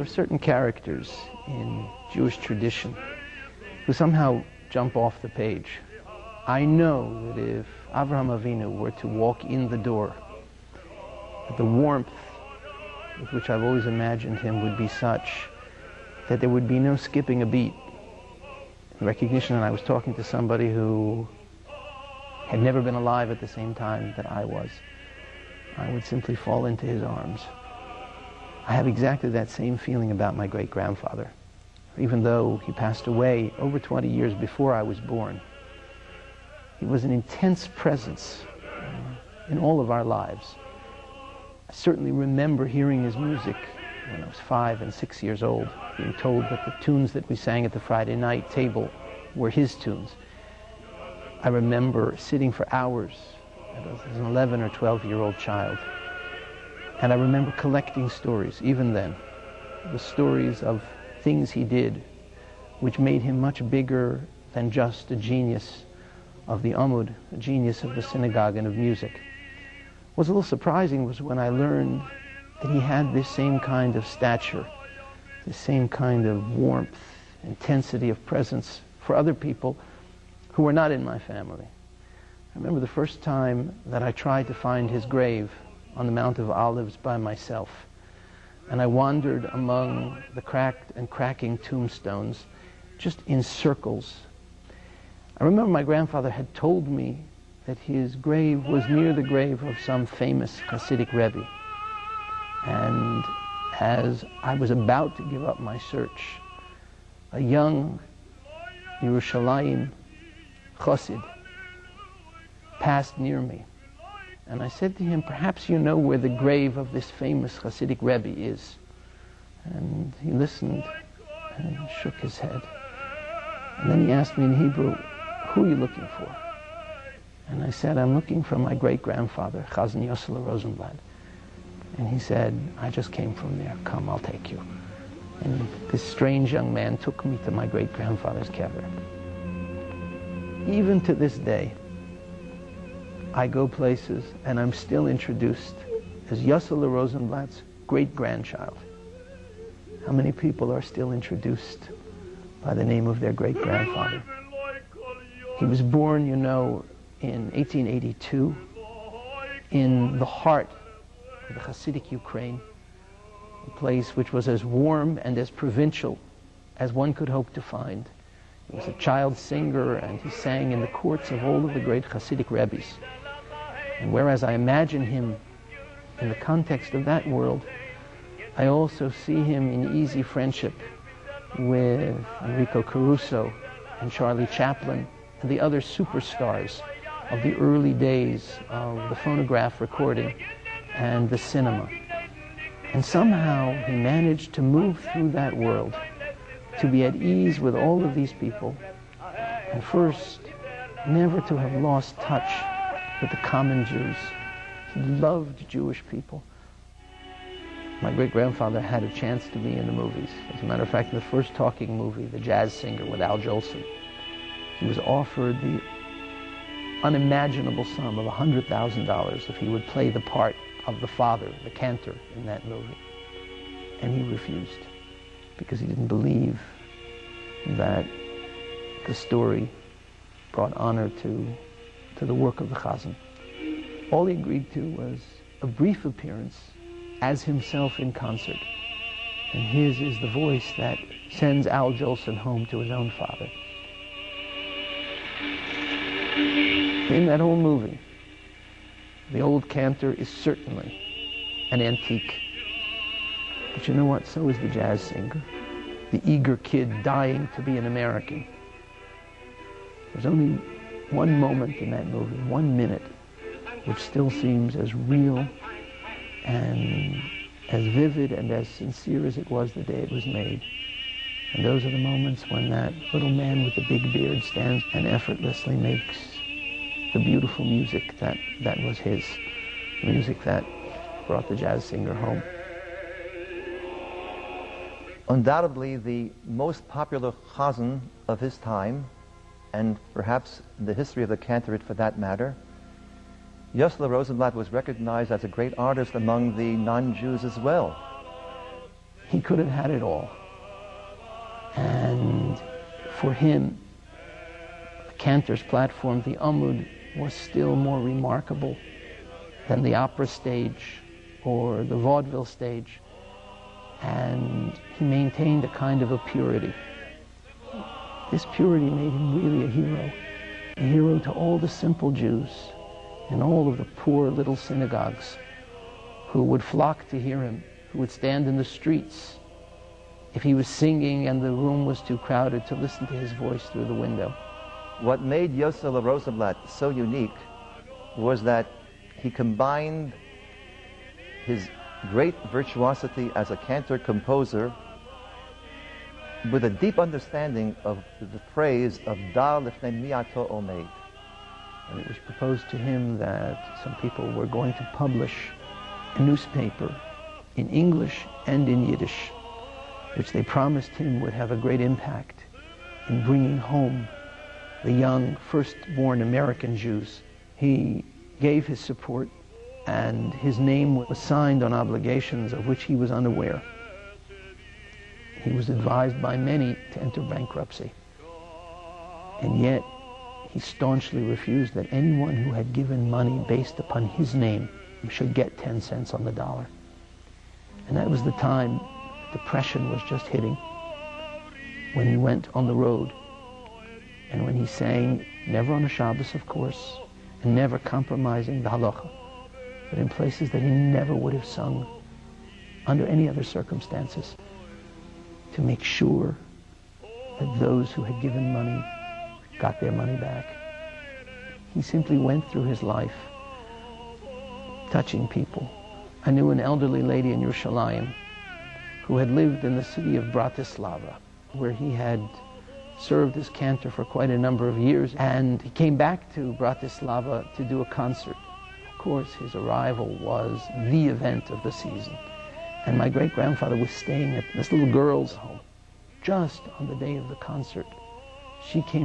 certain characters in Jewish tradition who somehow jump off the page. I know that if Avraham Avinu were to walk in the door, that the warmth with which I've always imagined him would be such that there would be no skipping a beat. In recognition that I was talking to somebody who had never been alive at the same time that I was, I would simply fall into his arms. I have exactly that same feeling about my great-grandfather. Even though he passed away over 20 years before I was born, he was an intense presence in all of our lives. I certainly remember hearing his music when I was 5 and 6 years old, being told that the tunes that we sang at the Friday night table were his tunes. I remember sitting for hours as an 11 or 12-year-old child, and I remember collecting stories, even then, the stories of things he did which made him much bigger than just a genius of the Amud, a genius of the synagogue and of music. What was a little surprising was when I learned that he had this same kind of stature, this same kind of warmth, intensity of presence for other people who were not in my family. I remember the first time that I tried to find his grave on the Mount of Olives by myself, and I wandered among the cracked and cracking tombstones, just in circles. I remember my grandfather had told me that his grave was near the grave of some famous Hasidic Rebbe. And as I was about to give up my search, a young Yerushalayim Chassid passed near me. And I said to him, "Perhaps you know where the grave of this famous Hasidic Rebbe is." And he listened and shook his head. And then he asked me in Hebrew, "Who are you looking for?" And I said, "I'm looking for my great-grandfather, Chazan Yossele Rosenblatt." And he said, "I just came from there. Come, I'll take you." And this strange young man took me to my great-grandfather's kever. Even to this day, I go places and I'm still introduced as Yossele Rosenblatt's great-grandchild. How many people are still introduced by the name of their great-grandfather? He was born, you know, in 1882 in the heart of the Hasidic Ukraine, a place which was as warm and as provincial as one could hope to find. He was a child singer, and he sang in the courts of all of the great Hasidic Rebbes. And whereas I imagine him in the context of that world, I also see him in easy friendship with Enrico Caruso and Charlie Chaplin and the other superstars of the early days of the phonograph recording and the cinema. And somehow he managed to move through that world, to be at ease with all of these people, and first, never to have lost touch with the common Jews. He loved Jewish people. My great-grandfather had a chance to be in the movies. As a matter of fact, in the first talking movie, The Jazz Singer with Al Jolson, he was offered the unimaginable sum of $100,000 if he would play the part of the father, the cantor, in that movie. And he refused, because he didn't believe that the story brought honor to the work of the Chazan. All he agreed to was a brief appearance as himself in concert. And his is the voice that sends Al Jolson home to his own father. In that whole movie, the old cantor is certainly an antique. But you know what? So is the jazz singer, the eager kid dying to be an American. There's only one moment in that movie, 1 minute, which still seems as real and as vivid and as sincere as it was the day it was made. And those are the moments when that little man with the big beard stands and effortlessly makes the beautiful music that was his, the music that brought the jazz singer home. Undoubtedly the most popular chazan of his time, and perhaps the history of the cantorate for that matter, Yossele Rosenblatt was recognized as a great artist among the non-Jews as well. He could have had it all. And for him, the cantor's platform, the Amud, was still more remarkable than the opera stage or the vaudeville stage. And he maintained a kind of a purity. This purity made him really a hero to all the simple Jews in all of the poor little synagogues who would flock to hear him, who would stand in the streets if he was singing and the room was too crowded to listen to his voice through the window. What made Yossele Rosenblatt so unique was that he combined his great virtuosity as a cantor-composer with a deep understanding of the phrase of Da lifnei mi ato omed. And it was proposed to him that some people were going to publish a newspaper in English and in Yiddish, which they promised him would have a great impact in bringing home the young firstborn American Jews. He gave his support, and his name was signed on obligations of which he was unaware. He was advised by many to enter bankruptcy, and yet he staunchly refused that anyone who had given money based upon his name should get 10 cents on the dollar. And that was the time depression was just hitting, when he went on the road and when he sang, never on a Shabbos, of course, and never compromising the halacha, but in places that he never would have sung under any other circumstances, to make sure that those who had given money got their money back. He simply went through his life touching people. I knew an elderly lady in Yerushalayim who had lived in the city of Bratislava, where he had served as cantor for quite a number of years, and he came back to Bratislava to do a concert. Of course, his arrival was the event of the season. And my great-grandfather was staying at this little girl's home just on the day of the concert. She came